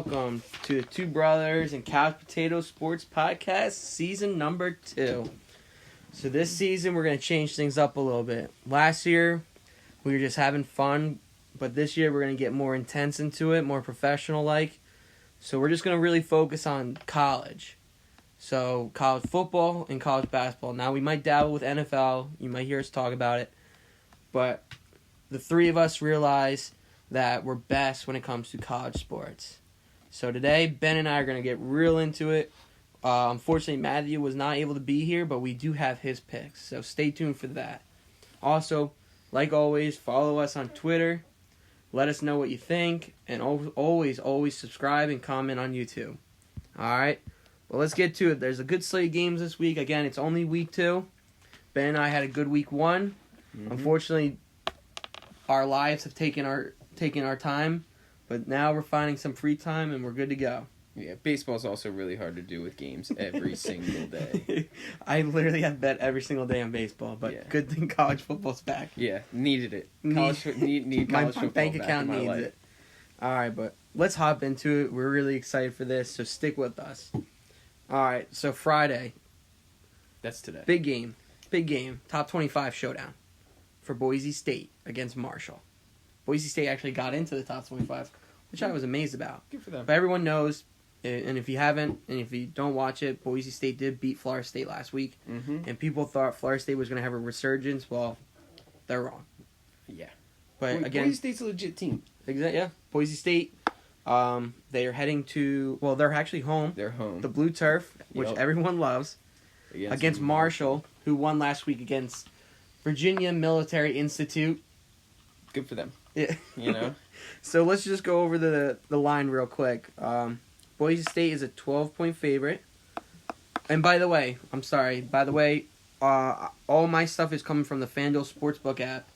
welcome to the Two Brothers and Couch Potato Sports Podcast, season number 2. So this season, we're going to change things up a little bit. Last year, we were just having fun, but this year we're going to get more intense into it, more professional-like. So we're just going to really focus on college. So college football and college basketball. Now, we might dabble with NFL. You might hear us talk about it. But the three of us realize that we're best when it comes to college sports. So today, Ben and I are going to get real into it. Unfortunately, Matthew was not able to be here, but we do have his picks. So stay tuned for that. Also, like always, follow us on Twitter. Let us know what you think. And always subscribe and comment on YouTube. All right? Well, let's get to it. There's a good slate of games this week. Again, it's only week 2. Ben and I had a good week 1. Unfortunately, our lives have taken our time, but now we're finding some free time and we're good to go. Yeah, baseball's also really hard to do with games every single day. I literally have bet every single day on baseball, but good thing college football's back. Yeah, needed it. Need college my football bank back account in my needs life. it. All right, but let's hop into it. We're really excited for this, so stick with us. All right, so Friday. That's today. Big game. Top 25 showdown for Boise State against Marshall. Boise State actually got into the top 25, which I was amazed about. Good for them. But everyone knows, and if you haven't, and if you don't watch it, Boise State did beat Florida State last week. And people thought Florida State was going to have a resurgence. Well, they're wrong. Yeah. But again, Boise State's a legit team. Exactly. Yeah. Boise State, they are heading to, well, they're actually home. They're home. The Blue Turf, which everyone loves, against Marshall, who won last week against Virginia Military Institute. Good for them. Yeah. You know? So let's just go over the line real quick. Boise State is a 12-point favorite. And by the way, all my stuff is coming from the FanDuel Sportsbook app.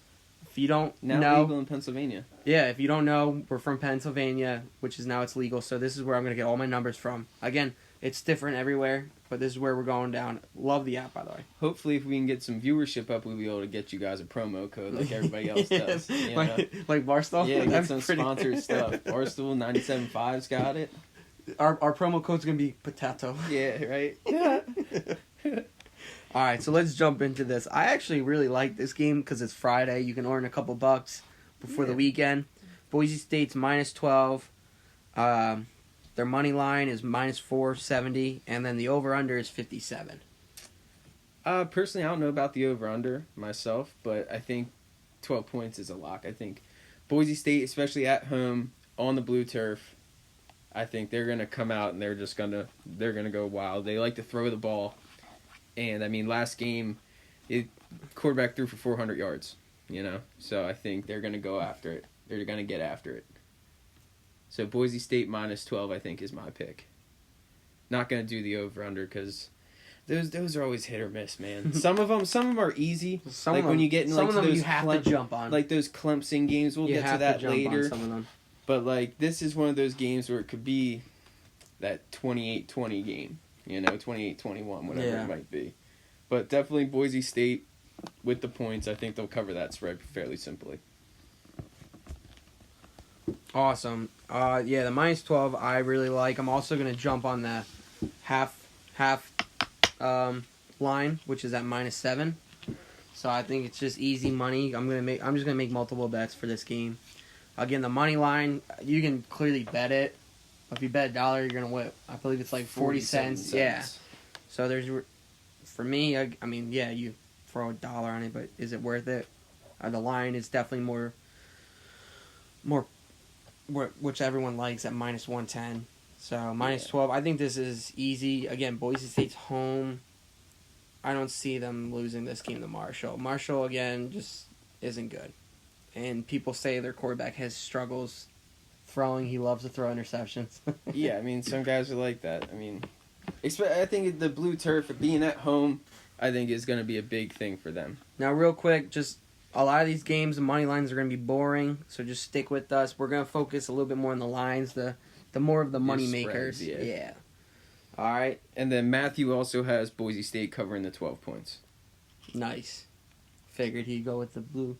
If you don't know, legal in Pennsylvania. Yeah, if you don't know, we're from Pennsylvania, which is now it's legal. So this is where I'm going to get all my numbers from. Again, it's different everywhere, but this is where we're going down. Love the app, by the way. Hopefully, if we can get some viewership up, we'll be able to get you guys a promo code like everybody else does. You know? like Barstool? Yeah, get some sponsored stuff. Barstool 97.5's got it. Our promo code's going to be potato. Yeah, right? All right, so let's jump into this. I actually really like this game because it's Friday. You can earn a couple bucks before the weekend. Boise State's minus 12. Their money line is minus 470, and then the over-under is 57. Personally, I don't know about the over-under myself, but I think 12 points is a lock. I think Boise State, especially at home on the blue turf, I think they're gonna come out and they're gonna go wild. They like to throw the ball, and I mean, last game, quarterback threw for 400 yards. You know, so I think they're gonna go after it. They're gonna get after it. So Boise State minus 12, I think, is my pick. Not gonna do the over/under because those are always hit or miss, man. Some of them are easy. When you get in like those you have to jump on. Like those Clemson games, we'll get to that later. Some of them. But like this is one of those games where it could be that 28-20 game, you know, 28-21, whatever it might be. But definitely Boise State with the points. I think they'll cover that spread fairly simply. Awesome. The minus 12 I really like. I'm also going to jump on the half line, which is at minus 7. So I think it's just easy money. I'm just going to make multiple bets for this game. Again, the money line, you can clearly bet it. If you bet $1, you're going to whip. I believe it's like 40 cents. Yeah. So for me, I mean, you throw $1 on it, but is it worth it? The line is definitely more which everyone likes at minus 110. So minus 12. I think this is easy. Again, Boise State's home. I don't see them losing this game to Marshall. Marshall, again, just isn't good. And people say their quarterback has struggles throwing. He loves to throw interceptions. Yeah, I mean, some guys are like that. I mean, I think the blue turf, being at home, I think is going to be a big thing for them. Now, real quick, just a lot of these games, the money lines are going to be boring, so just stick with us. We're going to focus a little bit more on the lines, the more of the money makers. Yeah. All right. And then Matthew also has Boise State covering the 12 points. Nice. Figured he'd go with the blue.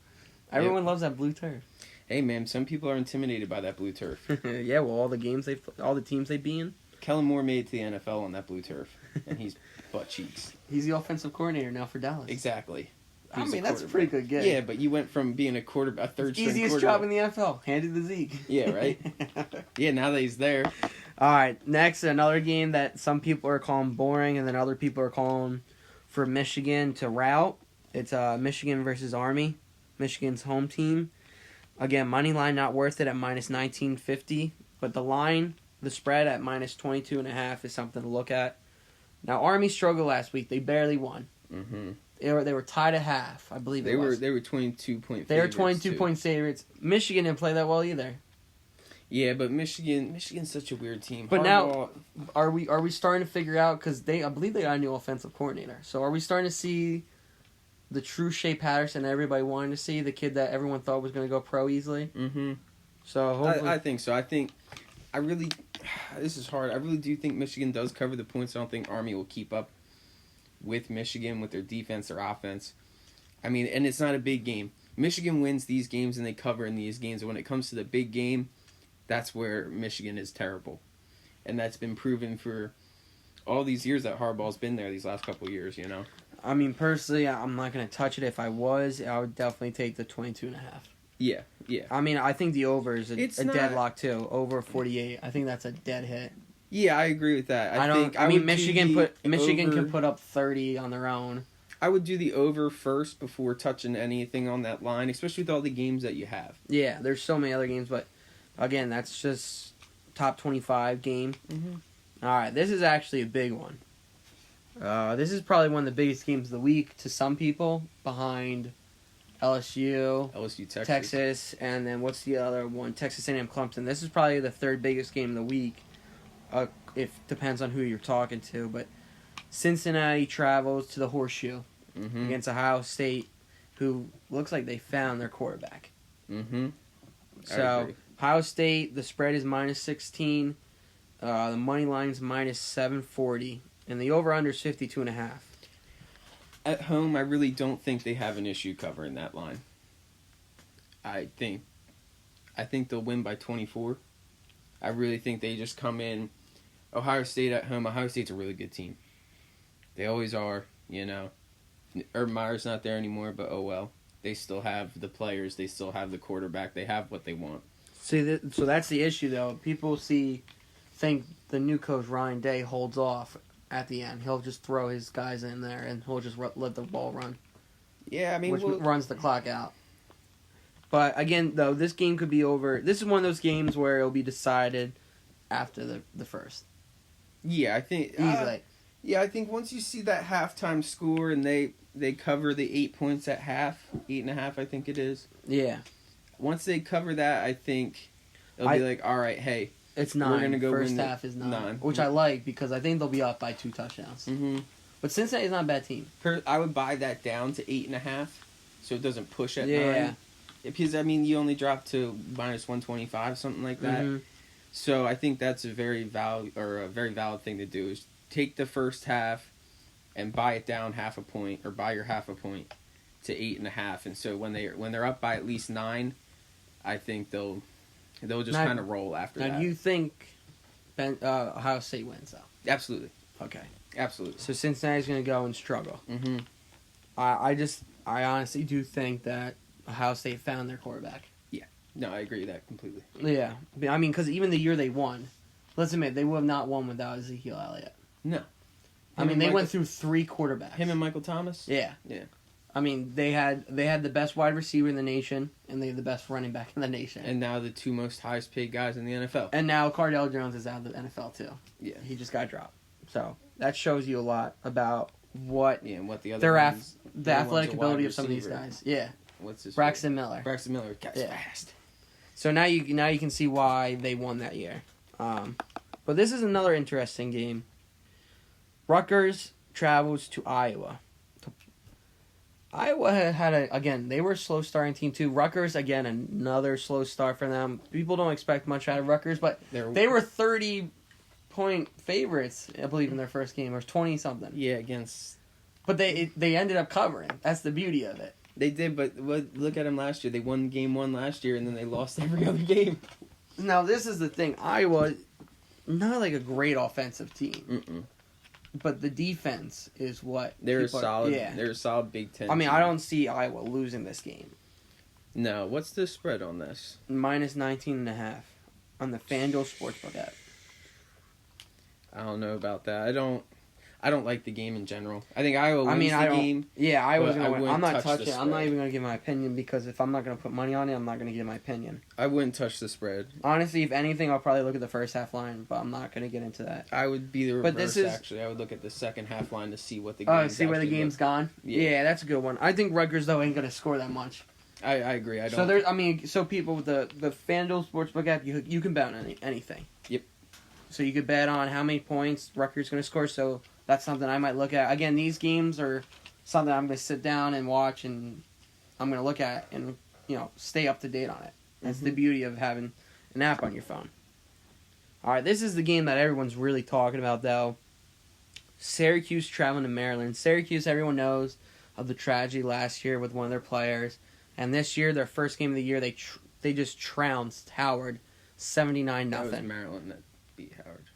Everyone loves that blue turf. Hey man, some people are intimidated by that blue turf. Yeah, well, all the teams they be in. Kellen Moore made it to the NFL on that blue turf, and he's butt cheeks. He's the offensive coordinator now for Dallas. Exactly. I mean, that's a pretty good gig. Yeah, but you went from being a third string quarterback. Easiest job in the NFL. Handed to Zeke. Yeah, right? Yeah, now that he's there. All right, next, another game that some people are calling boring and then other people are calling for Michigan to rout. It's Michigan versus Army. Michigan's home team. Again, money line not worth it at minus 1950, but the spread at minus 22.5 is something to look at. Now, Army struggled last week. They barely won. Mm-hmm. They were tied at half, I believe They were 22 point favorites. They were 22-point favorites. Michigan didn't play that well either. Yeah, but Michigan's such a weird team. But Harbaugh, now, are we starting to figure out, because I believe they got a new offensive coordinator. So are we starting to see the true Shea Patterson everybody wanted to see, the kid that everyone thought was going to go pro easily? Mm-hmm. So hopefully, I think so. This is hard. I really do think Michigan does cover the points. I don't think Army will keep up with Michigan, with their defense, their offense. I mean, and it's not a big game. Michigan wins these games and they cover in these games. And when it comes to the big game, that's where Michigan is terrible. And that's been proven for all these years that Harbaugh's been there, these last couple of years, you know? I mean, personally, I'm not going to touch it. If I would definitely take the 22.5. Yeah. I mean, I think the over is a not deadlock, too. Over 48. I think that's a dead hit. Yeah, I agree with that. I mean, Michigan can put up 30 on their own. I would do the over first before touching anything on that line, especially with all the games that you have. Yeah, there's so many other games, but again, that's just top 25 game. Mm-hmm. All right, this is actually a big one. This is probably one of the biggest games of the week to some people, behind LSU, Texas, and then what's the other one? Texas A&M, Clemson. This is probably the third biggest game of the week. If depends on who you're talking to, but Cincinnati travels to the Horseshoe against Ohio State, who looks like they found their quarterback. Mm-hmm. So Ohio State, the spread is minus 16, the money line is minus 740, and the over/under is 52.5. At home, I really don't think they have an issue covering that line. I think they'll win by 24. I really think they just come in. Ohio State at home. Ohio State's a really good team. They always are, you know. Urban Meyer's not there anymore, but oh well. They still have the players. They still have the quarterback. They have what they want. See, so that's the issue, though. People think the new coach, Ryan Day, holds off at the end. He'll just throw his guys in there, and he'll just let the ball run. Yeah, I mean... Which runs the clock out. But, again, though, this game could be over. This is one of those games where it'll be decided after the first. Yeah, I think... Easily. Yeah, I think once you see that halftime score and they cover the 8 points at half, 8.5, I think it is. Yeah. Once they cover that, I think it'll be like, all right, hey, it's 9. We're gonna go First win half is 9, 9, which I like because I think they'll be up by 2 touchdowns. Mm-hmm. But Cincinnati's not a bad team. I would buy that down to 8.5, so it doesn't push at 9. Yeah. Because I mean, you only drop to minus 125, something like that. Mm-hmm. So I think that's a very valid thing to do. Is take the first half and buy it down half a point, or buy your half a point to 8.5. And so when they're up by at least 9, I think they'll just kind of roll after that. Now, do you think Ohio State wins, though? Absolutely. Okay. Absolutely. So Cincinnati's going to go and struggle. Mm-hmm. I honestly do think that Ohio State found their quarterback. Yeah. No, I agree with that completely. Yeah. I mean, because even the year they won, let's admit, they would have not won without Ezekiel Elliott. No. I mean, they went through 3 quarterbacks. Him and Michael Thomas? Yeah. Yeah. I mean, they had the best wide receiver in the nation, and they had the best running back in the nation. And now the 2 most highest paid guys in the NFL. And now Cardale Jones is out of the NFL, too. Yeah. He just got dropped. So that shows you a lot about what and what the other the athletic ability of some of these guys. Yeah. What's his Braxton Miller. Braxton Miller gets fast. So now you can see why they won that year. But this is another interesting game. Rutgers travels to Iowa. Iowa had they were a slow starting team too. Rutgers, again, another slow start for them. People don't expect much out of Rutgers, but they were 30-point favorites, I believe, in their first game, or 20-something. Yeah, against... But they ended up covering. That's the beauty of it. They did, but look at them last year. They won game 1 last year, and then they lost every other game. Now, this is the thing. Iowa, not like a great offensive team. Mm-mm. But the defense is what They're a people solid. yeah. They're a solid Big Ten. I mean, team. I don't see Iowa losing this game. No, what's the spread on this? Minus 19.5 on the FanDuel Sportsbook app. I don't know about that. I don't like the game in general. I think Iowa wins the game. Yeah, I was but I gonna win. I'm wouldn't not touch the touching it. I'm not spread. even gonna give my opinion because if I'm not gonna put money on it, I'm not gonna give my opinion. I wouldn't touch the spread. Honestly, if anything, I'll probably look at the first half line, but I'm not gonna get into that. I would be the reverse, But this is- actually. I would look at the second half line to see what the game Oh, see where the game's gone. Yeah. Yeah, that's a good one. I think Rutgers though ain't gonna score that much. I agree. I don't. So there's, I mean, so people with the FanDuel Sportsbook app, you can bet on anything. Yep. So you could bet on how many points Rutgers going to score. So that's something I might look at. Again, these games are something I'm going to sit down and watch, and I'm going to look at and stay up to date on it. That's the beauty of having an app on your phone. All right, this is the game that everyone's really talking about, though. Syracuse traveling to Maryland. Syracuse, everyone knows of the tragedy last year with one of their players. And this year, their first game of the year, they just trounced Howard 79-0. That was Maryland that beat Howard.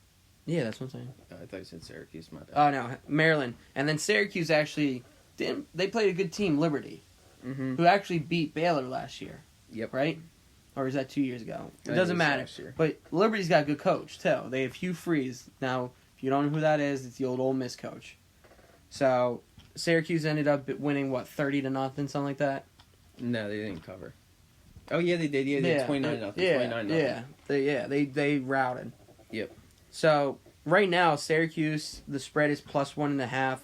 Yeah, that's what I'm saying. I thought you said Syracuse. My bad. Oh, no, Maryland. And then Syracuse actually didn't. They played a good team, Liberty, Mm-hmm. who actually beat Baylor last year. Yep. Right? Or is that 2 years ago? It I doesn't think it was matter. last year. But Liberty's got a good coach, too. They have Hugh Freeze. Now, if you don't know who that is, it's the old Ole Miss coach. So, Syracuse ended up winning, 30-0, something like that? No, they didn't cover. Oh yeah, they did. Yeah, they 29-0. 29-0. They routed. Yep. So right now, Syracuse, the spread is plus 1.5,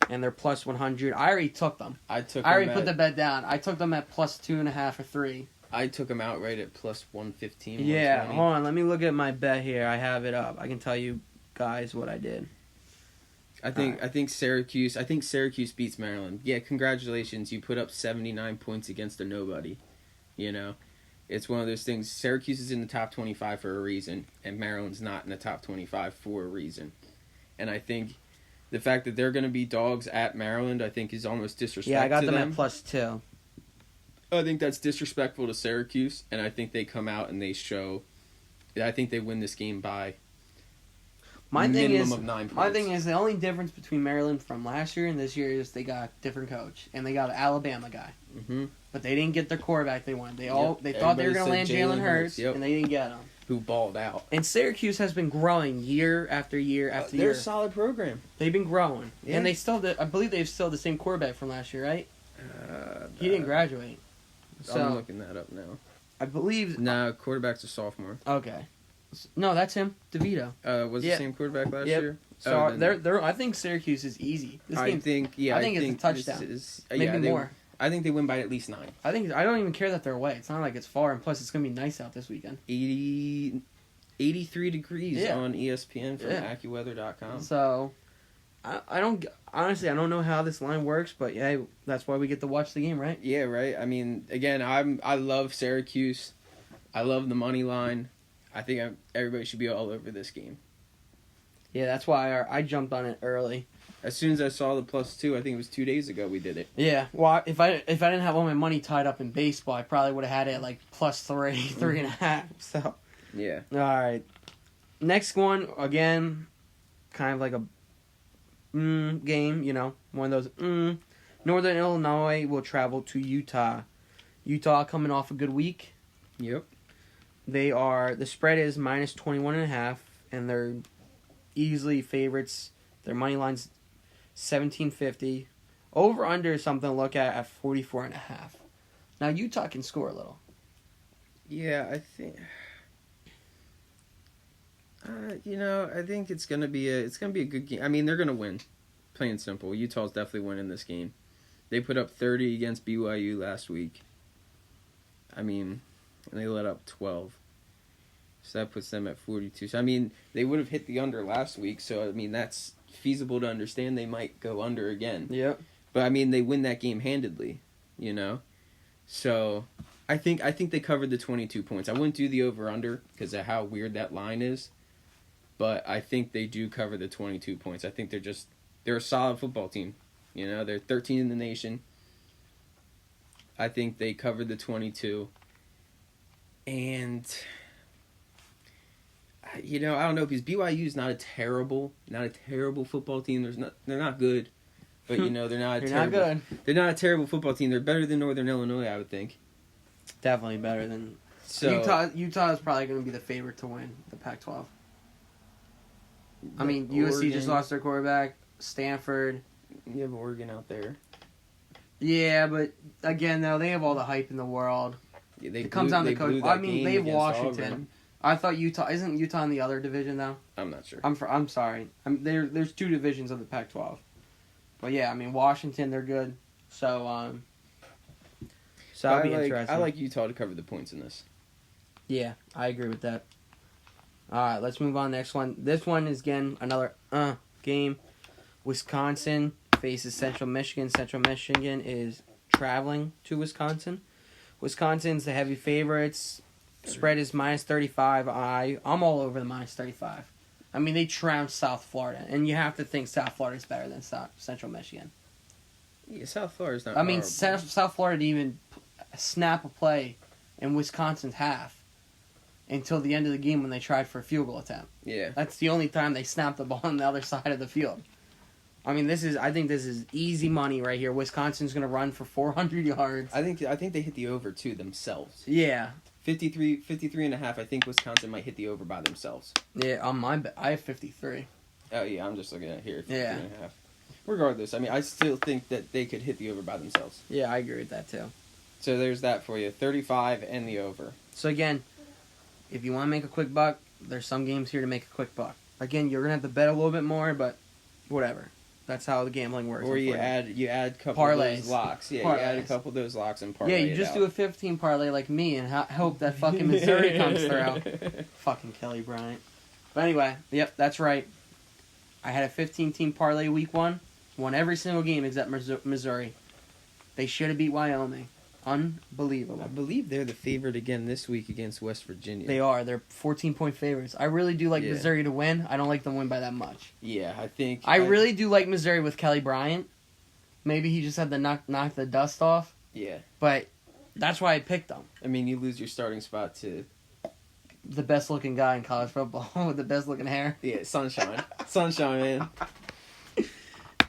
and they're plus 100. I already took them. I took. I already them put the at, bet down. I took them at plus 2.5 or 3. I took them outright at plus 115. Yeah, 120. hold on. Let me look at my bet here. I have it up. I can tell you guys what I did. I think Syracuse beats Maryland. Yeah, congratulations. You put up 79 points against a nobody. You know, it's one of those things. Syracuse is in the top 25 for a reason, and Maryland's not in the top 25 for a reason. And I think the fact that they're going to be dogs at Maryland, I think, is almost disrespectful. Yeah, I got to them them at plus 2. I think that's disrespectful to Syracuse, and I think they come out and they show. I think they win this game by minimum of 9 points. My thing is the only difference between Maryland from last year and this year is they got a different coach and they got an Alabama guy, Mm-hmm. but they didn't get their quarterback they wanted. They thought they were Everybody going to land said Jalen Jalen Hurts, Hurts, yep. and they didn't get him. Who balled out? And Syracuse has been growing year after year after They're year. a solid program. They've been growing, Yeah. and they still. I believe they've still the same quarterback from last year, right? He didn't graduate, I'm so looking that up now. I believe. No, quarterback's a sophomore. Okay, no, that's him, DeVito. Was Yeah. the same quarterback last Yep. year? So then they're. I think Syracuse is easy. This I game, think I think it's a touchdown. maybe more. I think they win by at least 9. I don't even care that they're away. It's not like it's far, and plus it's gonna be nice out this weekend. 83 degrees Yeah. on ESPN from Yeah. AccuWeather.com. So, I don't honestly I don't know how this line works, but yeah, that's why we get to watch the game, right? Yeah, right. I mean, again, I love Syracuse. I love the money line. I think everybody should be all over this game. Yeah, that's why I jumped on it early. As soon as I saw the +2, I think it was 2 days ago we did it. Yeah, well, if I didn't have all my money tied up in baseball, I probably would have had it at like +3, 3.5. So, Yeah. all right, next one again, kind of like a game, one of those. Northern Illinois will travel to Utah. Utah coming off a good week. Yep. The spread is minus 21.5, and they're easily favorites. Their money line's 17.50. Over under is something to look at 44.5. Now Utah can score a little. Yeah, I think. I think it's gonna be a good game. I mean, they're gonna win, plain and simple. Utah's definitely winning this game. They put up 30 against BYU last week. I mean, and they let up 12. So that puts them at 42. So I mean, they would have hit the under last week. So I mean, that's feasible to understand. They might go under again. Yep. But I mean, they win that game handedly. So I think they covered the 22 points. I wouldn't do the over/under because of how weird that line is. But I think they do cover the 22 points. I think they're a solid football team. They're 13 in the nation. I think they covered the 22. And, I don't know, because BYU's not a terrible football team. They're not good, but they're not They're terrible. not good. They're not a terrible football team. They're better than Northern Illinois, I would think. Definitely better than So Utah is probably going to be the favorite to win the Pac-12. I mean, USC Oregon, just lost their quarterback. Stanford. You have Oregon out there. Yeah, but again, though, they have all the hype in the world. Yeah, It comes down to coach. I mean, they have Washington. Auburn. I thought Utah isn't Utah in the other division though. I'm not sure. I'm sorry. There's two divisions of the Pac-12. But yeah, I mean Washington, they're good. So that'll be interesting. I like Utah to cover the points in this. Yeah, I agree with that. All right, let's move on. Next one. This one is again another game. Wisconsin faces Central Michigan. Central Michigan is traveling to Wisconsin. Wisconsin's the heavy favorites. Spread is -35. I'm all over the -35. I mean, they trounced South Florida, and you have to think South Florida is better than Central Michigan. Yeah, South Florida's not. I mean, horrible. South Florida didn't even snap a play in Wisconsin's half until the end of the game when they tried for a field goal attempt. Yeah. That's the only time they snapped the ball on the other side of the field. I mean, I think this is easy money right here. Wisconsin's going to run for 400 yards. I think they hit the over too themselves. Yeah. 53 and a half. I think Wisconsin might hit the over by themselves. Yeah, on my bet, I have 53. Oh yeah, I'm just looking at it here. 53 Yeah. and a half. Regardless, I mean, I still think that they could hit the over by themselves. Yeah, I agree with that too. So there's that for you. 35 and the over. So again, if you want to make a quick buck, there's some games here to make a quick buck. Again, you're going to have to bet a little bit more, but whatever. That's how the gambling works. Or you add a couple of Parlays. those locks. Yeah, Parlays. you add a couple of those locks and parlay Yeah, you it just out. do a 15 parlay like me and hope that fucking Missouri comes through. Fucking Kelly Bryant. But anyway, yep, that's right. I had a 15-team parlay week 1. Won every single game except Missouri. They should have beat Wyoming. Unbelievable. I believe they're the favorite again this week against West Virginia. They are. They're 14-point favorites. I really do like Yeah. Missouri to win. I don't like them to win by that much. Yeah, I think... I really do like Missouri with Kelly Bryant. Maybe he just had to knock the dust off. Yeah. But that's why I picked them. I mean, you lose your starting spot to... The best-looking guy in college football with the best-looking hair. Yeah, Sunshine. Sunshine, man.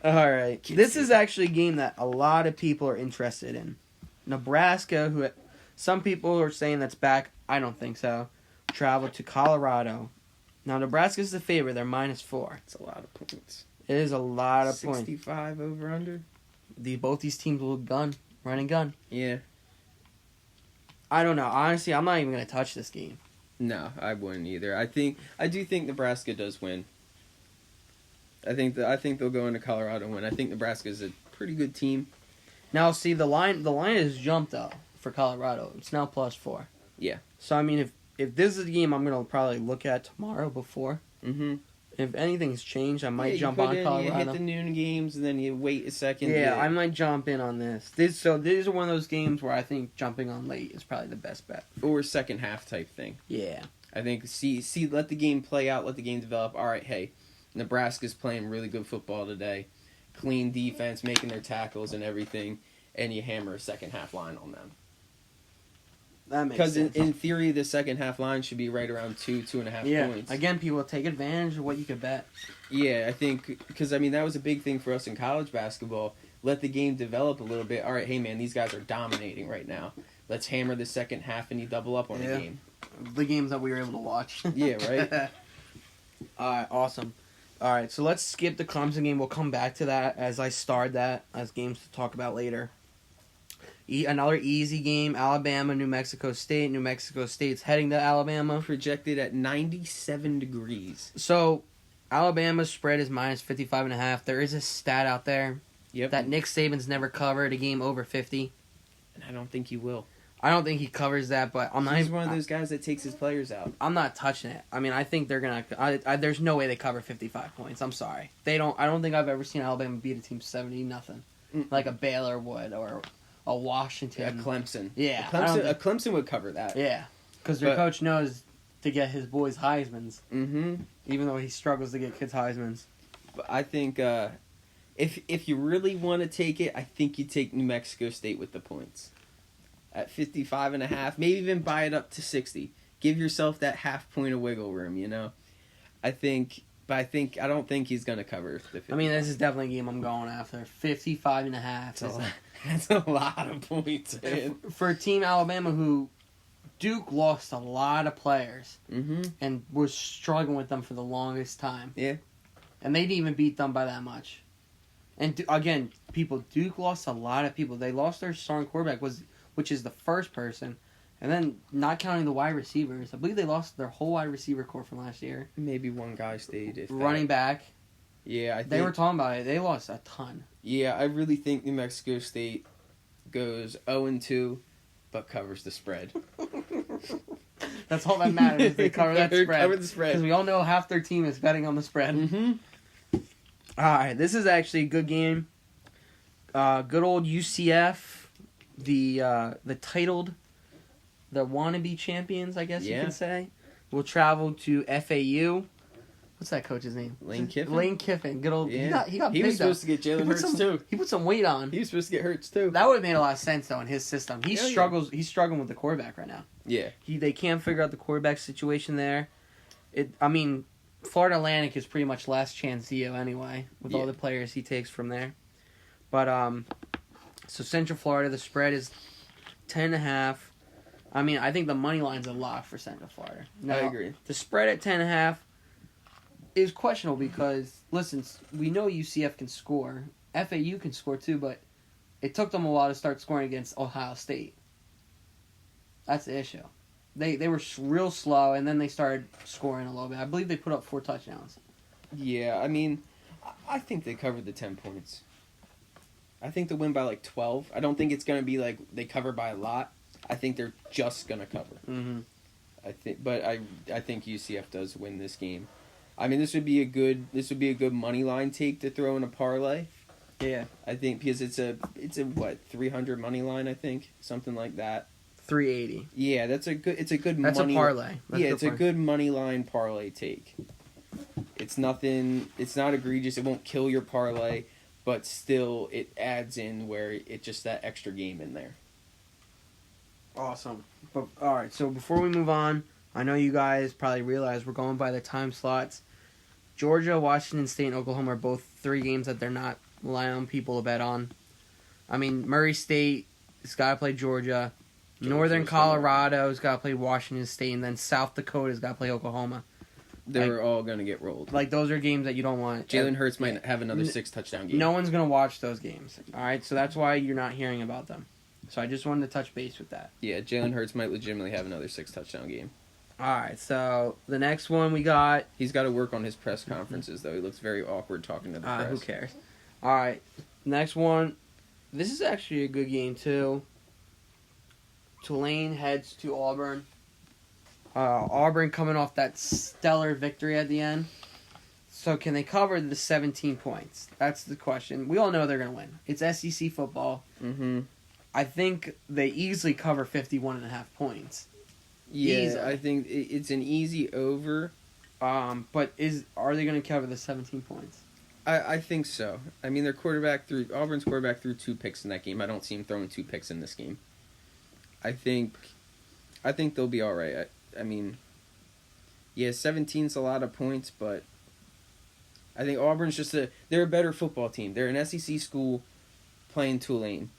All right. This is actually a game that a lot of people are interested in. Nebraska, who some people are saying that's back. I don't think so. Traveled to Colorado. Now, Nebraska's the favorite. They're -4. It's a lot of points. It is a lot of points. 65 over under? Both these teams will run and gun. Yeah. I don't know. Honestly, I'm not even going to touch this game. No, I wouldn't either. I do think Nebraska does win. I think they'll go into Colorado and win. I think Nebraska's a pretty good team. Now, see, the line has jumped up for Colorado. It's now +4. Yeah. So, I mean, if this is the game I'm going to probably look at tomorrow before. Mm-hmm. If anything's changed, I might jump put on in, Colorado. You hit the noon games, and then you wait a second. Yeah, I might jump in on this. These are one of those games where I think jumping on late is probably the best bet. Or second half type thing. Yeah. I think, let the game play out, let the game develop. All right, hey, Nebraska's playing really good football today. Clean defense, making their tackles and everything, and you hammer a second half line on them. That makes Because sense. in theory, the second half line should be right around 2.5 points. Again, people take advantage of what you could bet. Yeah, I think, because, I mean, that was a big thing for us in college basketball. Let the game develop a little bit. All right, hey, man, these guys are dominating right now. Let's hammer the second half and you double up on the game. The games that we were able to watch. Yeah, right? All right, awesome. All right, so let's skip the Clemson game. We'll come back to that as I start that as games to talk about later. Another easy game, Alabama, New Mexico State. New Mexico State's heading to Alabama. Projected at 97 degrees. So, Alabama's spread is -55.5. There is a stat out there Yep. that Nick Saban's never covered a game over 50. And I don't think he will. I don't think he covers that, but He's one of those guys that takes his players out. I'm not touching it. I mean, I think they're gonna. There's no way they cover 55 points. I'm sorry. They don't. I don't think I've ever seen Alabama beat a team 70-0, like a Baylor would or a Washington. A Clemson. Yeah, A Clemson would cover that. Yeah, because their coach knows to get his boys Heisman's, Mm-hmm. even though he struggles to get kids Heisman's. But I think if you really want to take it, I think you take New Mexico State with the points. at 55.5, maybe even buy it up to 60. Give yourself that half point of wiggle room, you know? I don't think he's going to cover the 55. I mean, this is definitely a game I'm going after. 55.5. That's a lot of points, man. For Team Alabama, who Duke lost a lot of players and was struggling with them for the longest time. Yeah. And they didn't even beat them by that much. And again, Duke lost a lot of people. They lost their starting quarterback, which is the first person. And then, not counting the wide receivers, I believe they lost their whole wide receiver core from last year. Maybe one guy stayed. Running back. Yeah, I think... They were talking about it. They lost a ton. Yeah, I really think New Mexico State goes 0-2, but covers the spread. That's all that matters. They cover that spread. Cover the spread. Because we all know half their team is betting on the spread. All right, this is actually a good game. Good old UCF, the wannabe champions, I guess you can say, will travel to FAU. What's that coach's name? Lane Kiffin. Lane Kiffin. Good old. Yeah. He got He was supposed to get Jalen Hurts too. He put some weight on. He was supposed to get Hurts too. That would have made a lot of sense though in his system. He Hell struggles. Yeah. He's struggling with the quarterback right now. Yeah. They can't figure out the quarterback situation there. Florida Atlantic is pretty much last chance Zio anyway with all the players he takes from there. But so Central Florida, the spread is 10.5. I think the money line's a lock for Central Florida. Now, I agree. The spread at 10.5 is questionable because, listen, we know UCF can score. FAU can score too, but it took them a while to start scoring against Ohio State. That's the issue. They were real slow, and then they started scoring a little bit. I believe they put up 4 touchdowns. Yeah, I think they covered the 10 points. I think they'll win by like 12. I don't think it's going to be like they cover by a lot. I think they're just going to cover. Mm-hmm. I think UCF does win this game. This would be a good money line take to throw in a parlay. Yeah. I think because it's a 300 money line, I think, something like that. 380. Yeah, it's a good That's money. A parlay. It's a good money line parlay take. It's not egregious. It won't kill your parlay, but still it adds in where it's just that extra game in there. Awesome. But all right, so before we move on, I know you guys probably realize we're going by the time slots. Georgia, Washington State, and Oklahoma are both 3 games that they're not relying on people to bet on. Murray State has got to play Georgia. Northern Colorado's got to play Washington State, and then South Dakota's got to play Oklahoma. They're all going to get rolled. Those are games that you don't want. Jalen Hurts might have another 6-touchdown game. No one's going to watch those games. All right, so that's why you're not hearing about them. So I just wanted to touch base with that. Yeah, Jalen Hurts might legitimately have another 6-touchdown game. All right, so the next one we got... He's got to work on his press conferences, though. He looks very awkward talking to the press. Who cares? All right, next one. This is actually a good game, too. Tulane heads to Auburn. Auburn coming off that stellar victory at the end. So can they cover the 17 points? That's the question. We all know they're going to win. It's SEC football. Mm-hmm. I think they easily cover 51.5 points. Yeah, Easily. I think it's an easy over. But are they going to cover the 17 points? I think so. Auburn's quarterback threw 2 picks in that game. I don't see him throwing 2 picks in this game. I think they'll be all right. 17's a lot of points, but I think Auburn's they're a better football team. They're an SEC school playing Tulane.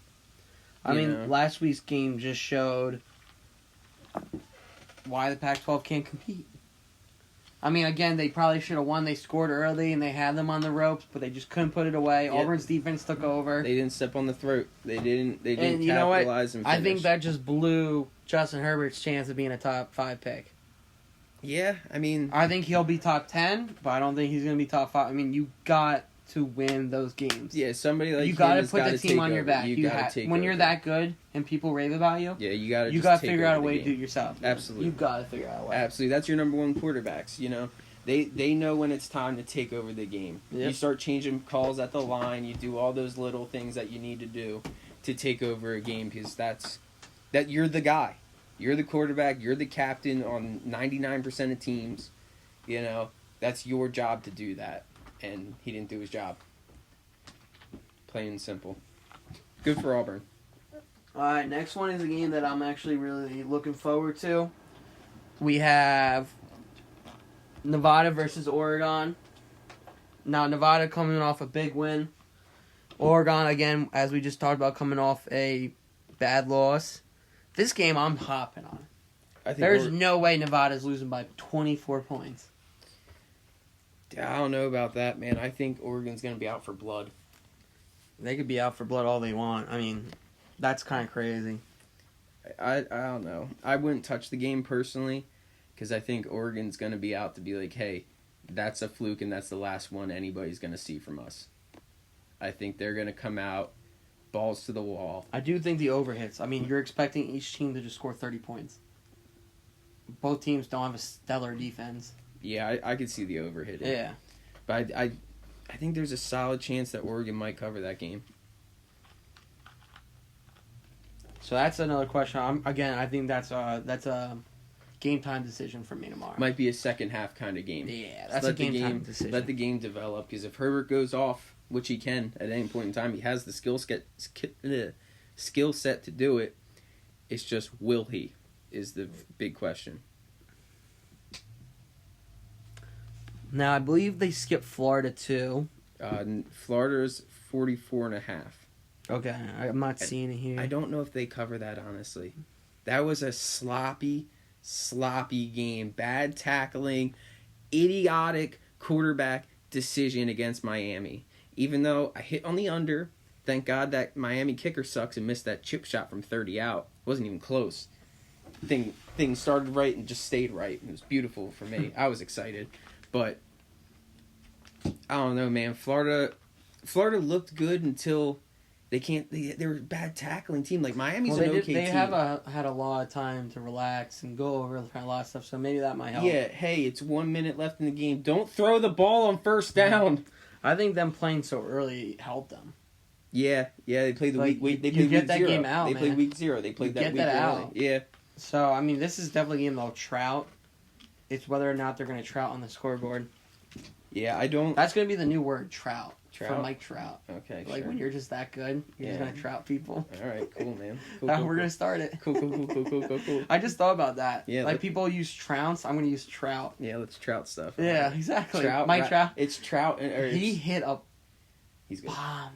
Last week's game just showed why the Pac-12 can't compete. Again, they probably should have won. They scored early and they had them on the ropes, but they just couldn't put it away. Yep. Auburn's defense took over. They didn't step on the throat. They didn't and you capitalize know what? and finish. I think that just blew Justin Herbert's chance of being a top 5 pick. Yeah, I think he'll be top 10, but I don't think he's going to be top 5. You got to win those games. Yeah, somebody like you got to put the team on your back. When you're over. That good and people rave about you. Yeah, you got to figure out a way to do it yourself. Absolutely, you got to figure out a way. Absolutely, that's your number 1 quarterbacks. They know when it's time to take over the game. Yep. You start changing calls at the line. You do all those little things that you need to do to take over a game because that you're the guy. You're the quarterback. You're the captain on 99% of teams. That's your job to do that. And he didn't do his job. Plain and simple. Good for Auburn. All right, next one is a game that I'm actually really looking forward to. We have Nevada versus Oregon. Now, Nevada coming off a big win. Oregon, again, as we just talked about, coming off a bad loss. This game I'm hopping on. I think There's no way Nevada's losing by 24 points. I don't know about that, man. I think Oregon's going to be out for blood. They could be out for blood all they want. I mean, that's kind of crazy. I don't know. I wouldn't touch the game personally because I think Oregon's going to be out to be like, hey, that's a fluke and that's the last one anybody's going to see from us. I think they're going to come out, balls to the wall. I do think the over hits. I mean, you're expecting each team to just score 30 points. Both teams don't have a stellar defense. Yeah, I could see the over hitting. Yeah. But I think there's a solid chance that Oregon might cover that game. So that's another question. I think that's a game time decision for me tomorrow. Might be a second half kind of game. Yeah, that's a game time decision. Let the game develop because if Herbert goes off, which he can at any point in time, he has the skill set to do it. It's just will he is the big question. Now I believe they skipped Florida too. Florida's 44.5. Okay, I'm not seeing it here. I don't know if they cover that, honestly. That was a sloppy game. Bad tackling, idiotic quarterback decision against Miami. Even though I hit on the under, thank God that Miami kicker sucks and missed that chip shot from 30 out. Wasn't even close. Thing started right and just stayed right. It was beautiful for me. I was excited. But I don't know, man. Florida looked good until they can't. They were a bad tackling team. Like Miami's an okay team. They have had a lot of time to relax and go over a lot of stuff. So maybe that might help. Yeah. Hey, it's 1 minute left in the game. Don't throw the ball on first down. I think them playing so early helped them. Yeah. They played the week. They played you get week that 0. game out. They man. played week 0. They played that week early. Out. Yeah. So I mean, this is definitely a game though. Trout. It's whether or not they're going to trout on the scoreboard. Yeah, I don't. That's going to be the new word, trout. Trout? From Mike Trout. Okay, like sure. when you're just that good, you're just going to trout people. All right, cool, man. Cool, We're going to start it. Cool. I just thought about that. Yeah, like people use trouts, I'm going to use trout. Yeah, let's trout stuff. Yeah, exactly. Trout, Mike Trout. It's trout. He hit a He's good. bomb.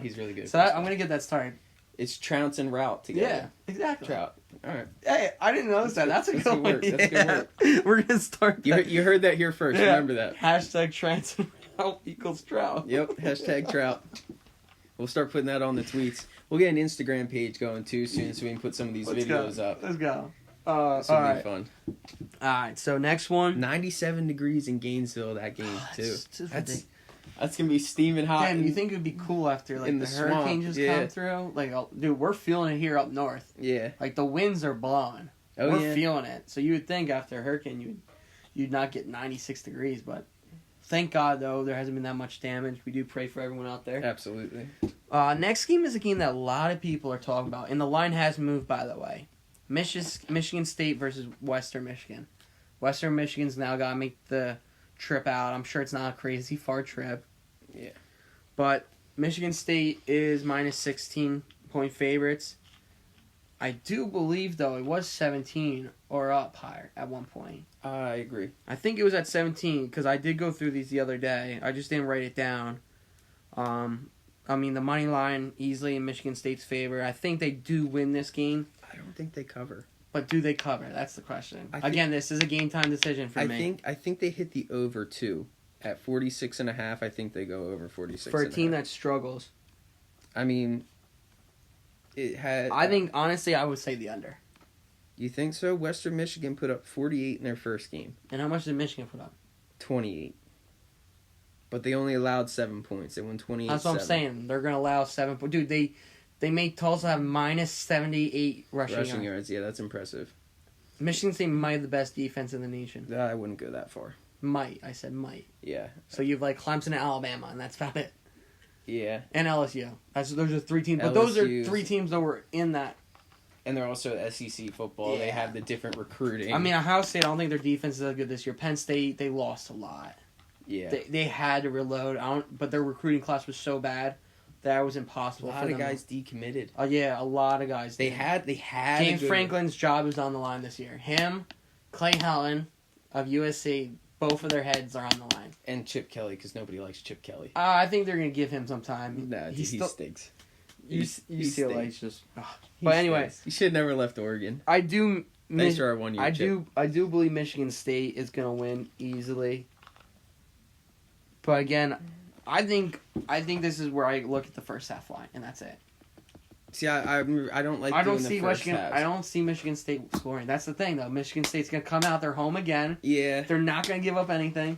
He's really good. So I'm going to get that started. It's trounce and route together. Yeah, exactly. Trout. All right. Hey, I didn't notice that. That's a good one. Work. That's good work. We're going to start that. You heard that here first. Yeah. Remember that. Hashtag trout equals trout. Yep. Hashtag trout. We'll start putting that on the tweets. We'll get an Instagram page going too soon so we can put some of these videos up. Let's go. This will be fun. All right, so next one. 97 degrees in Gainesville that game too. That's gonna be steaming hot. Damn, you think it'd be cool after like the hurricane just come through? Like, dude, we're feeling it here up north. Yeah. Like the winds are blowing. Oh, we're feeling it. So you would think after a hurricane you'd not get 96 degrees, but thank God though there hasn't been that much damage. We do pray for everyone out there. Absolutely. Next game is a game that a lot of people are talking about, and the line has moved, by the way. Michigan State versus Western Michigan. Western Michigan's now got to make the trip out. I'm sure it's not a crazy far trip. Yeah. But Michigan State is minus 16-point favorites. I do believe, though, it was 17 or up higher at one point. I agree. I think it was at 17 because I did go through these the other day. I just didn't write it down. I mean, the money line easily in Michigan State's favor. I think they do win this game. I don't think they cover. But do they cover? That's the question. Again, this is a game time decision for me. I think they hit the over too. At 46.5, I think they go over 46. For a team that struggles. I mean, I think, honestly, I would say the under. You think so? Western Michigan put up 48 in their first game. And how much did Michigan put up? 28. But they only allowed 7 points. They won 28. That's what I'm saying. They're going to allow 7 points. Dude, they made Tulsa have minus 78 rushing yards. Yeah, that's impressive. Michigan State might have the best defense in the nation. I wouldn't go that far. Might. I said might. Yeah. So you've like Clemson and Alabama, and that's about it. Yeah. And LSU. Those are 3 teams. But those are 3 teams that were in that. And they're also SEC football. Yeah. They have the different recruiting. I mean, Ohio State, I don't think their defense is that good this year. Penn State, they lost a lot. Yeah. They had to reload. But their recruiting class was so bad that was A impossible lot for of them. guys decommitted. Yeah, a lot of guys. They did. had James Franklin's job is on the line this year. Him, Clay Helton of USC, both of their heads are on the line. and Chip Kelly, because nobody likes Chip Kelly. I think they're gonna give him some time. Nah, dude, he stinks. UCLA's just. He But anyway, stinks. He should never left Oregon. I do. Thanks for our 1 year. I do believe Michigan State is gonna win easily. But again, I think this is where I look at the first half line, and that's it. See, I don't like. I don't doing see the first Michigan. halves. I don't see Michigan State scoring. That's the thing, though. Michigan State's gonna come out. They're home again. Yeah, They're not gonna give up anything.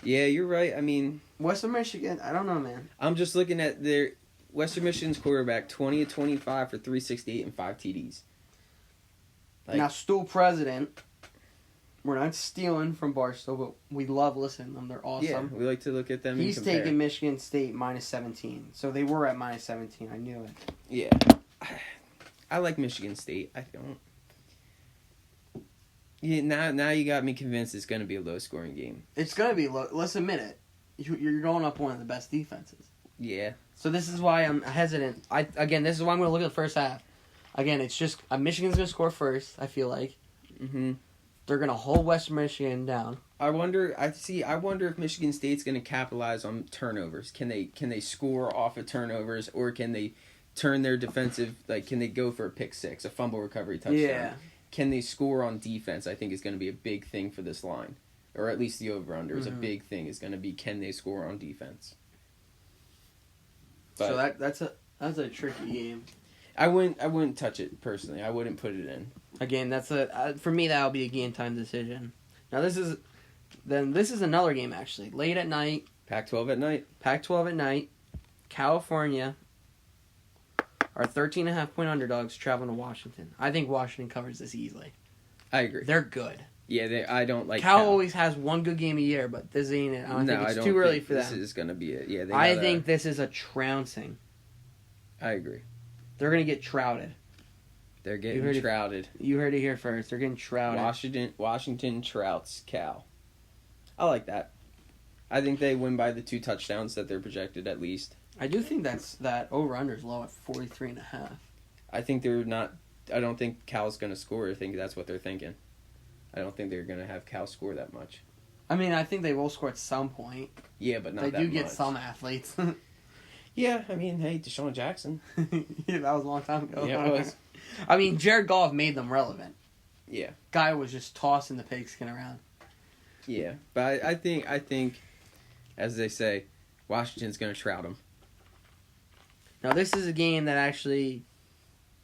yeah, you're right. I mean, Western Michigan. I don't know, man. I'm just looking at their Western Michigan's quarterback, 20 of 25 for 368 and 5 TDs. Now, Stool President. We're not stealing from Barstool, but we love listening to them. They're awesome. Yeah, we like to look at them. He's and compare. taking Michigan State minus 17. So they were at minus 17. I knew it. Yeah, I like Michigan State. I don't. Yeah, now you got me convinced it's going to be a low scoring game. It's going to be low. Let's admit it. You're going up one of the best defenses. Yeah. So this is why I'm hesitant. This is why I'm going to look at the first half. Again, it's just Michigan's going to score first, I feel like. Mm-hmm. They're going to hold Western Michigan down. I wonder if Michigan State's going to capitalize on turnovers. Can they score off of turnovers, or can they turn their defensive, can they go for a pick six, a fumble recovery touchdown? Yeah. Can they score on defense? I think is going to be a big thing for this line, or at least the over/under is a big thing. Is going to be, can they score on defense? But so that's a tricky game. I wouldn't touch it personally. I wouldn't put it in. Again, for me that'll be a game time decision. Now this is another game actually. Late at night. Pac-12 at night. Pac-12 at night. California are 13.5 point underdogs traveling to Washington. I think Washington covers this easily. I agree. They're good. Yeah, I don't like Cal always has one good game a year, but this ain't it. I think it's too early for this them. This is going to be it. Yeah, I think this is a trouncing. I agree. They're going to get trouted. They're getting trouted. You heard it here first. They're getting trouted. Washington trouts Cal. I like that. I think they win by the 2 touchdowns that they're projected at least. I do think that over-under is low at 43.5. I think they're not. I don't think Cal's going to score. I think that's what they're thinking. I don't think they're going to have Cal score that much. I mean, I think they will score at some point. Yeah, but not that much. They do get some athletes. Yeah, I mean, hey, Deshaun Jackson. Yeah, that was a long time ago. Yeah, it was. I mean, Jared Goff made them relevant. Yeah. Guy was just tossing the pigskin around. Yeah, but I think, as they say, Washington's going to trout them. Now, this is a game that actually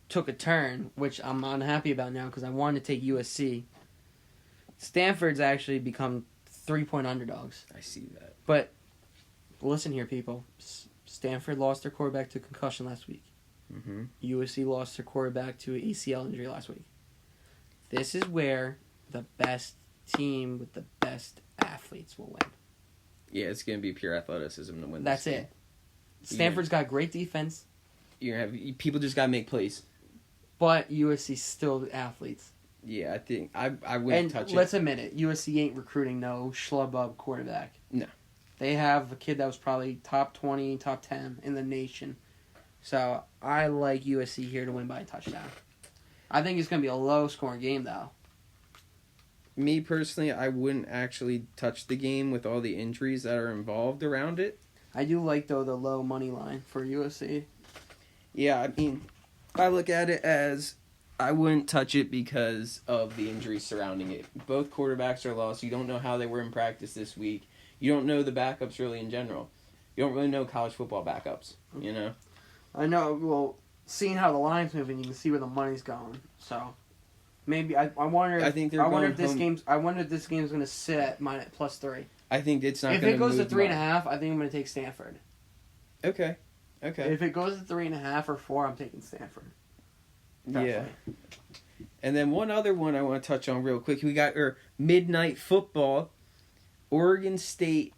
took a turn, which I'm unhappy about now because I wanted to take USC. Stanford's actually become 3-point underdogs. I see that. But listen here, people. Stanford lost their quarterback to concussion last week. Mm-hmm. USC lost their quarterback to an ACL injury last week. This is where the best team with the best athletes will win. Yeah, it's going to be pure athleticism to win That's this game. it. Stanford's got great defense, You're gonna have people just got to make plays. but USC's still athletes. Yeah, I think I wouldn't touch it. Let's admit it, USC ain't recruiting no schlub quarterback. No. They have a kid that was probably top 20, top 10 in the nation. So I like USC here to win by a touchdown. I think it's going to be a low-scoring game, though. Me personally, I wouldn't actually touch the game with all the injuries that are involved around it. I do like, though, the low money line for USC. Yeah, I mean, I look at it as I wouldn't touch it because of the injuries surrounding it. Both quarterbacks are lost. You don't know how they were in practice this week. You don't know the backups really in general. You don't really know college football backups, you know? I know. Well, seeing how the line's moving, you can see where the money's going. So maybe I wonder. I think they're I wonder going if this home. game's. I wonder if this game's going to sit at +3. I think it's not If going it goes to move 3.5, I think I'm going to take Stanford. Okay. If it goes to 3.5 or 4, I'm taking Stanford. Definitely. Yeah. And then one other one I want to touch on real quick. We got midnight football. Oregon State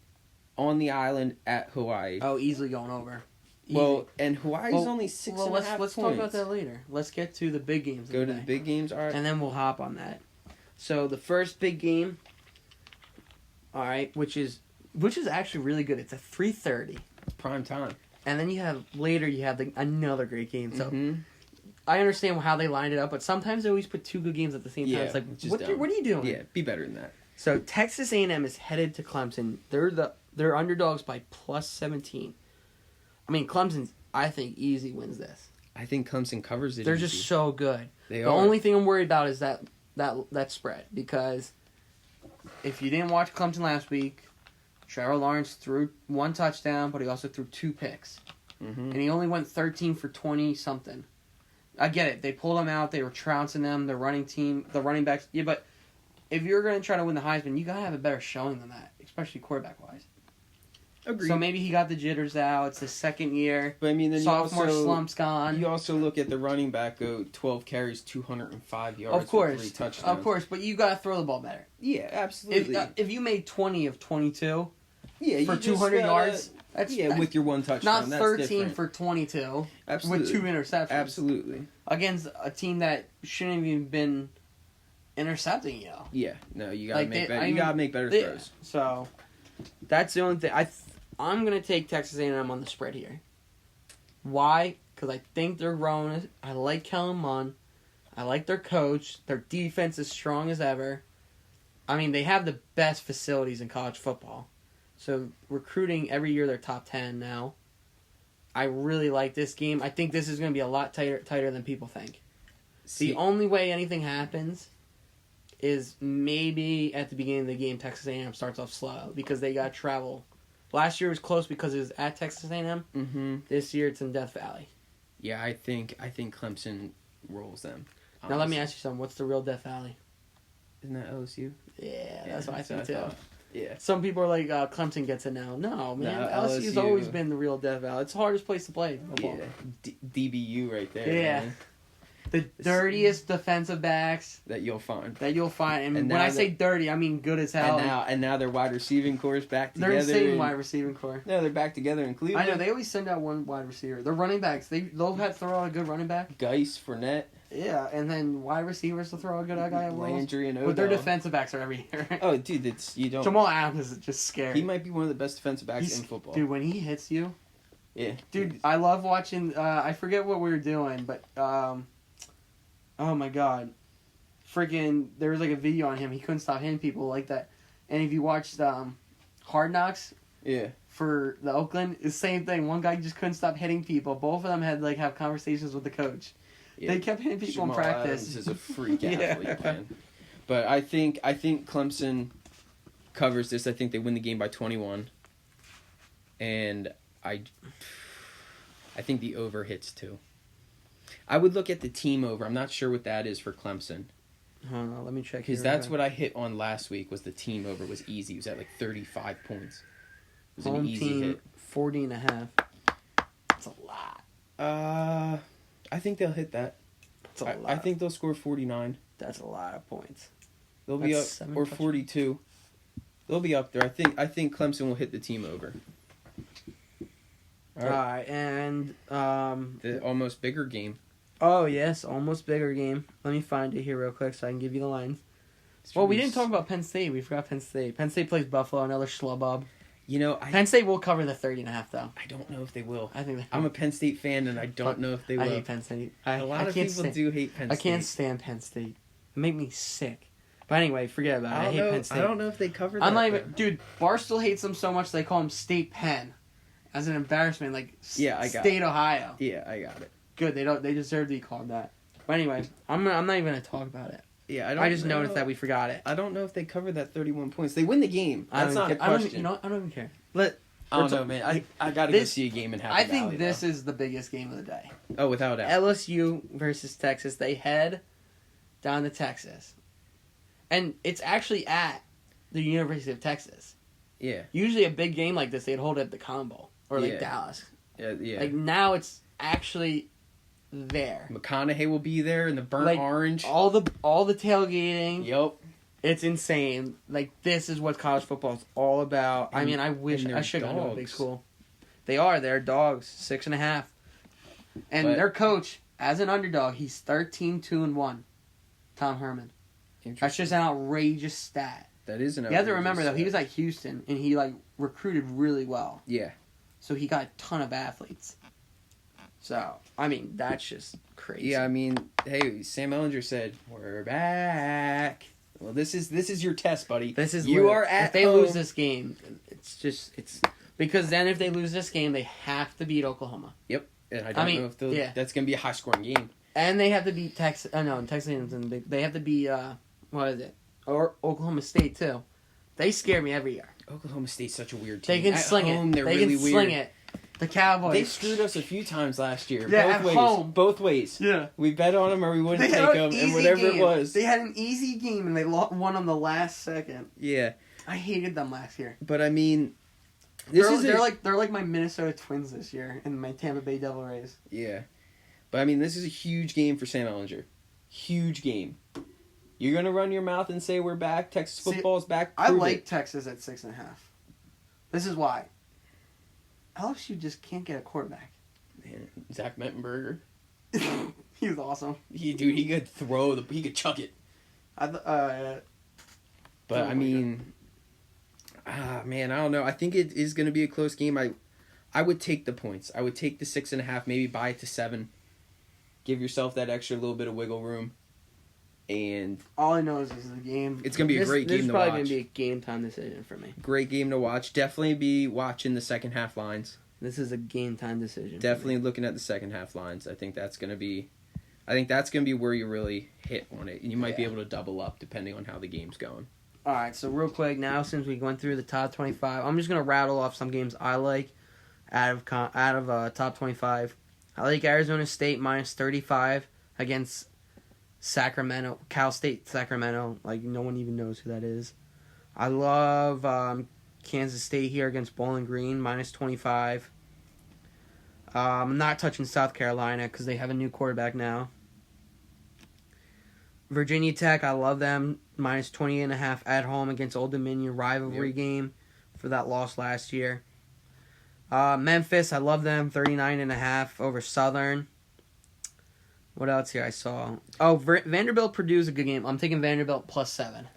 on the island at Hawaii. Oh, easily going over. Easy. Well, and Hawaii's only 6.5 let's points. talk about that later. Let's get to the big games. Go to the big games, all right. And then we'll hop on that. So the first big game, all right, which is actually really good. It's at 3:30. Prime time. and then you have another great game. So Mhm. I understand how they lined it up, but sometimes they always put two good games at the same time. Yeah, It's like, which is what dumb. are you doing? Yeah, be better than that. So Texas A&M is headed to Clemson. They're underdogs by plus 17. I mean, Clemson, I think, easy wins this. I think Clemson covers it. They're easy. just so good. They The are. only thing I'm worried about is that spread, because if you didn't watch Clemson last week, Trevor Lawrence threw 1 touchdown, but he also threw 2 picks. Mhm. And he only went 13 for 20-something. I get it. They pulled him out. They were trouncing them. The running backs. Yeah, but if you're going to try to win the Heisman, you got to have a better showing than that, especially quarterback-wise. Agreed. So maybe he got the jitters out. It's his second year. But I mean, then Sophomore you also slump's gone. you also look at the running back go 12 carries, 205 yards, Of course. with 3 touchdowns. Of course, but you got to throw the ball better. Yeah, absolutely. If you made 20 of 22 yeah, for you just 200 gotta- yards, that's with your 1 touchdown. not that's 13 different. for 22 Absolutely. with 2 interceptions. Absolutely. Against a team that shouldn't have even been intercepting you. Yeah. No, you gotta Like, make they- better. I You mean, gotta make better They- throws. So that's the only thing. I'm gonna take Texas A&M on the spread here. Why? Because I think they're growing. I like Kellen Mond. I like their coach. Their defense is strong as ever. I mean, they have the best facilities in college football. So recruiting every year, they're top 10 now. I really like this game. I think this is going to be a lot tighter than people think. See, The only way anything happens is maybe at the beginning of the game, Texas A&M starts off slow because they got travel. Last year was close because it was at Texas A&M. mm-hmm. This year it's in Death Valley. Yeah, I think Clemson rolls them. Now let me honestly. ask you something. What's the real Death Valley? Isn't that OSU? Yeah, that's what I think so too. thought. Yeah. Some people are like, Clemson gets it now. No, man. No, LSU's LSU. always been the real Death Valley. It's the hardest place to play football. Yeah. DBU right there. Yeah. Man, The dirtiest defensive backs that you'll find. that you'll find. And And when now I say dirty, I mean good as hell. And now their wide receiving core is back They're together. insane and- wide receiving core. No, they're back together in Cleveland. I know, they always send out one wide receiver. Their running backs, they'll have to throw out a good running back. Geis, Fournette, Yeah, and then wide receivers will throw a good guy at Wills. Landry, and Odell. But their defensive backs are every year. Oh, dude, you don't. Jamal Adams is just scary. He might be one of the best defensive backs He's- in football. Dude, when he hits you, Yeah. dude, I love watching. I forget what we were doing, but oh my god, freaking! There was like a video on him. He couldn't stop hitting people like that. And if you watched Hard Knocks Yeah. for the Oakland, it's the same thing. One guy just couldn't stop hitting people. Both of them had like have conversations with the coach. Yeah. They kept hitting people Jamal in practice. Adams is a freak Yeah. athlete, man. But I think Clemson covers this. I think they win the game by 21. And I think the over hits too. I would look at the team over. I'm not sure what that is for Clemson. Hold on, let me check. Because that's what I hit on last week was the team over was easy. It was at like 35 points. It was Home an easy team hit. 40.5. That's a lot. I think they'll hit that. That's a lot. I think they'll score 49. That's a lot of points. They'll be up That's 7 or touchdowns. 42. They'll be up there. I think Clemson will hit the team over. All right. And The almost bigger game. oh yes, almost bigger game. Let me find it here real quick so I can give you the lines. Well, we didn't talk about Penn State. We forgot Penn State. Penn State plays Buffalo, another schlubub. You know, Penn State will cover the 30.5 though. I don't know if they will. I think I'm a Penn State fan, and I don't know if they will. I hate Penn State. A lot of people do hate Penn State. I can't stand Penn State. It make me sick. But anyway, forget about it. I hate Penn State. I don't know if they cover that. I'm not even, though. dude. Barstool hates them so much they call them State Penn, as an embarrassment. Like Yeah, I got State Ohio. Yeah, I got it. Good. They deserve to be called that. But anyway, I'm not even gonna talk about it. Yeah, I just noticed that we forgot it. I don't know if they cover that 31 points. They win the game. I That's don't not a care. I don't, question. you know what? I don't even care. I don't know, man. I gotta go This- see a game in Happy I think Valley, this though. is the biggest game of the day. Oh, without doubt. LSU versus Texas. They head down to Texas, and it's actually at the University of Texas. Yeah. Usually, a big game like this, they'd hold it at the Cotton Bowl or like Yeah. Dallas. Yeah. Like now, it's actually there. McConaughey will be there in the burnt Like, orange. All the tailgating. Yep. It's insane. Like, this is what college football is all about. I And- mean, I wish and I they're should go to a big dogs. school. They are. They're dogs. 6.5. And But- their coach, as an underdog, he's 13-2-1. Tom Herman. That's just an outrageous stat. That is an You have to outrageous remember, though, he stat. was at Houston, and he, like, recruited really well. Yeah. so he got a ton of athletes. So, I mean, that's just crazy. Yeah, I mean, hey, Sam Ellinger said, "We're back." Well, this is your test, buddy. This is you are at if they home. lose this game, it's because then if they lose this game, they have to beat Oklahoma. Yep, and I don't know if that's going to be a high scoring game. And they have to beat Texas. No, Texas A&M's in the big. They have to beat what is it? Or Oklahoma State too. They scare me every year. Oklahoma State's such a weird team. They can at sling home, it. They're They really can weird. sling it. The Cowboys. They screwed us a few times last year. Yeah, both at ways. home. Both ways. Yeah. We bet on them or we wouldn't They take had them, an and easy whatever game. it was. They had an easy game and they won on the last second. Yeah, I hated them last year. but I mean, they're like my Minnesota Twins this year and my Tampa Bay Devil Rays. Yeah, but I mean, this is a huge game for Sam Ellinger. Huge game. You're gonna run your mouth and say we're back. Texas football's back. I Prove like it. Texas at 6.5. This is why. LSU just can't get a quarterback. Man, Zach Mettenberger. He was awesome. He could he could chuck it. But But I mean, man, I don't know. I think it is going to be a close game. I would take the points. I would take the 6.5, maybe buy it to 7. Give yourself that extra little bit of wiggle room. And all I know is this is the game. It's going to be a great game to watch. This is probably going to be a game time decision for me. Great game to watch. Definitely be watching the second half lines. This is a game time decision. Definitely looking at the second half lines. I think that's going to be where you really hit on it. And you might be able to double up depending on how the game's going. All right, so real quick now, since we went through the top 25, I'm just going to rattle off some games I like out of top 25. I like Arizona State minus 35 against Sacramento, Cal State Sacramento. Like, no one even knows who that is. I love Kansas State here against Bowling Green, minus 25. I'm not touching South Carolina because they have a new quarterback now. Virginia Tech, I love them, minus 20.5 at home against Old Dominion, rivalry game for that loss last year. Memphis, I love them, 39.5 over Southern. What else here I saw? Oh, Vanderbilt Purdue's a good game. I'm taking Vanderbilt plus 7.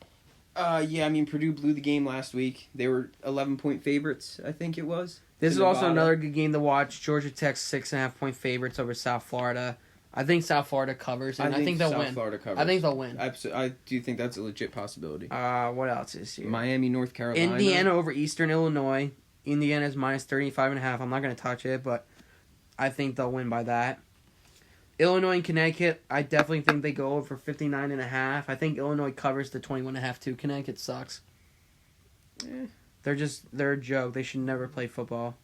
Yeah, I mean, Purdue blew the game last week. They were 11-point favorites, I think it was. This is also another good game to watch. Georgia Tech 6.5-point favorites over South Florida. I think South Florida covers, and I think they'll win. Florida covers. I think they'll win. I do think that's a legit possibility. What else is here? Miami, North Carolina. Indiana over Eastern Illinois. Indiana's minus 35.5. I'm not going to touch it, but I think they'll win by that. Illinois and Connecticut, I definitely think they go over 59.5. I think Illinois covers the 21.5 too. Connecticut sucks. They're a joke. They should never play football.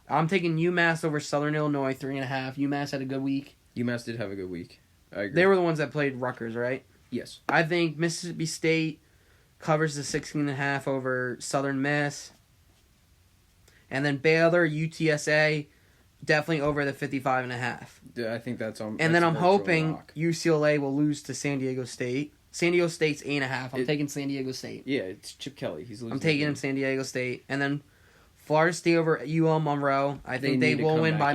I'm taking UMass over Southern Illinois, 3.5. UMass had a good week. UMass did have a good week. I agree. They were the ones that played Rutgers, right? Yes. I think Mississippi State covers the 16.5 over Southern Miss. And then Baylor, UTSA, definitely over the 55.5. Yeah, I think that's on. And then I'm hoping UCLA will lose to San Diego State. San Diego State's 8.5. I'm taking San Diego State. Yeah, it's Chip Kelly. He's losing. I'm taking San Diego State. And then Florida State over UL Monroe. I think they will win by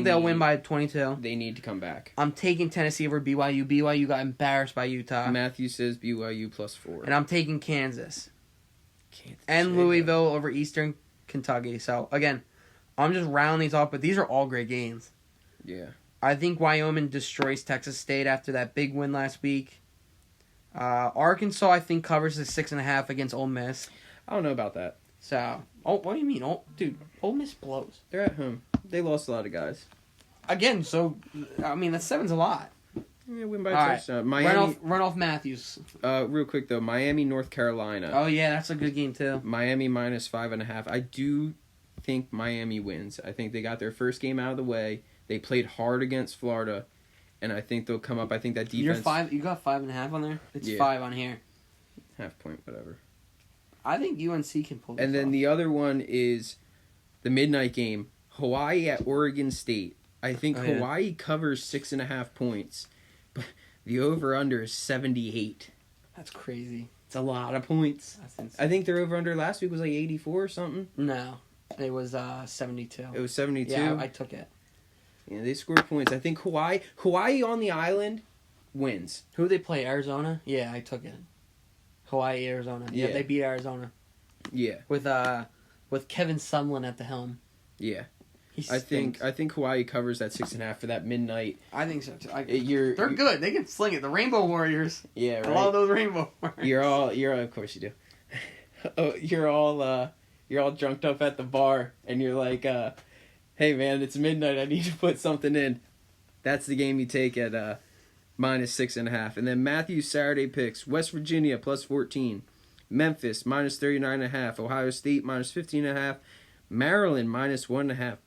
they'll win by 22. They need to come back. I'm taking Tennessee over BYU. BYU got embarrassed by Utah. Matthew says BYU plus 4. And I'm taking Kansas. And Louisville over Eastern Kentucky. So, again, I'm just rounding these off, but these are all great games. Yeah. I think Wyoming destroys Texas State after that big win last week. Arkansas, I think, covers the 6.5 against Ole Miss. I don't know about that. So, what do you mean? Dude, Ole Miss blows. They're at home. They lost a lot of guys. Again, so, I mean, that 7's a lot. Yeah, win by a touchdown. Miami. Run off Matthews. Real quick, though. Miami, North Carolina. Oh, yeah, that's a good game, too. Miami minus 5.5. I do think Miami wins. I think they got their first game out of the way. They played hard against Florida, and I think they'll come up. I think that defense... You got 5.5 on there? It's 5 on here. Half point, whatever. I think UNC can pull this And then off. the other one is the midnight game. Hawaii at Oregon State. I think Hawaii covers 6.5 points, but the over-under is 78. That's crazy. It's a lot of points. That's insane. I think their over-under last week was like 84 or something. No, it was 72. It was 72? Yeah, I took it. Yeah, they scored points. I think Hawaii on the island wins. Who they play? Arizona? Yeah, I took it. Hawaii, Arizona. Yeah, they beat Arizona. Yeah. With Kevin Sumlin at the helm. Yeah. He I think stinks. Hawaii covers that 6.5 for that midnight. I think so too. They're Good. They can sling it. The Rainbow Warriors. Yeah, right. I love those Rainbow Warriors. You're of course you do. You're all drunked up at the bar, and you're like, "Hey man, it's midnight. I need to put something in." That's the game you take at -6.5. And then Matthew's Saturday picks: West Virginia +14, Memphis -39.5, Ohio State -15.5, Maryland -1.5.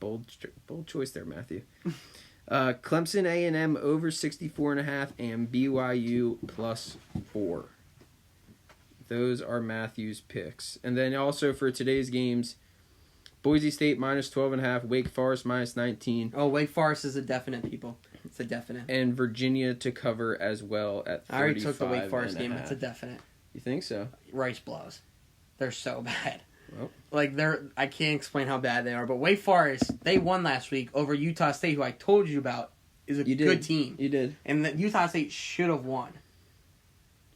Bold choice there, Matthew. Clemson A&M over 64.5, and BYU +4. Those are Matthew's picks. And then also for today's games, Boise State -12.5, Wake Forest -19. Oh, Wake Forest is a definite, people. It's a definite. And Virginia to cover as well at 35. I already took the Wake Forest game. It's a definite. You think so? Rice blows. They're so bad. Well. Like, I can't explain how bad they are. But Wake Forest, they won last week over Utah State, who I told you about is a good team. You did. And that Utah State should have won.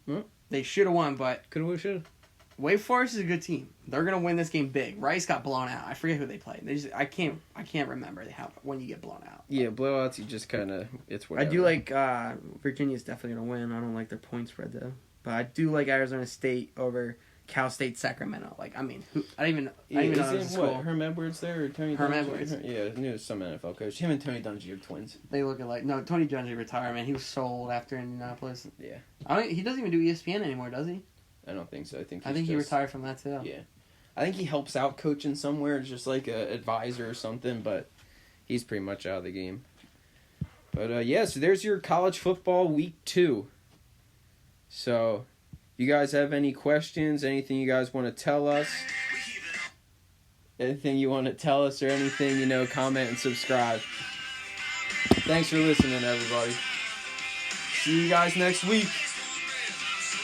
Well. They should have won, but Could have, should have. Wake Forest is a good team. They're gonna win this game big. Rice got blown out. I forget who they played. I can't remember when you get blown out. Yeah, blowouts. You just kind of it's whatever. I do like Virginia's definitely gonna win. I don't like their point spread though, but I do like Arizona State over Cal State Sacramento. Like, I mean, I didn't even know it was a school. Herm Edwards there or Tony? Herm Dungy? Edwards. Yeah, I knew it was some NFL coach. Him and Tony Dungy are twins. They look alike. No, Tony Dungy retired, man. He was so old after Indianapolis. Yeah. He doesn't even do ESPN anymore, does he? I don't think so. I think he retired from that too. Yeah. I think he helps out coaching somewhere, just like a advisor or something, but he's pretty much out of the game. But yeah, so there's your college football week 2. So, you guys have any questions, anything you guys want to tell us? Anything you want to tell us or anything, comment and subscribe. Thanks for listening, everybody. See you guys next week.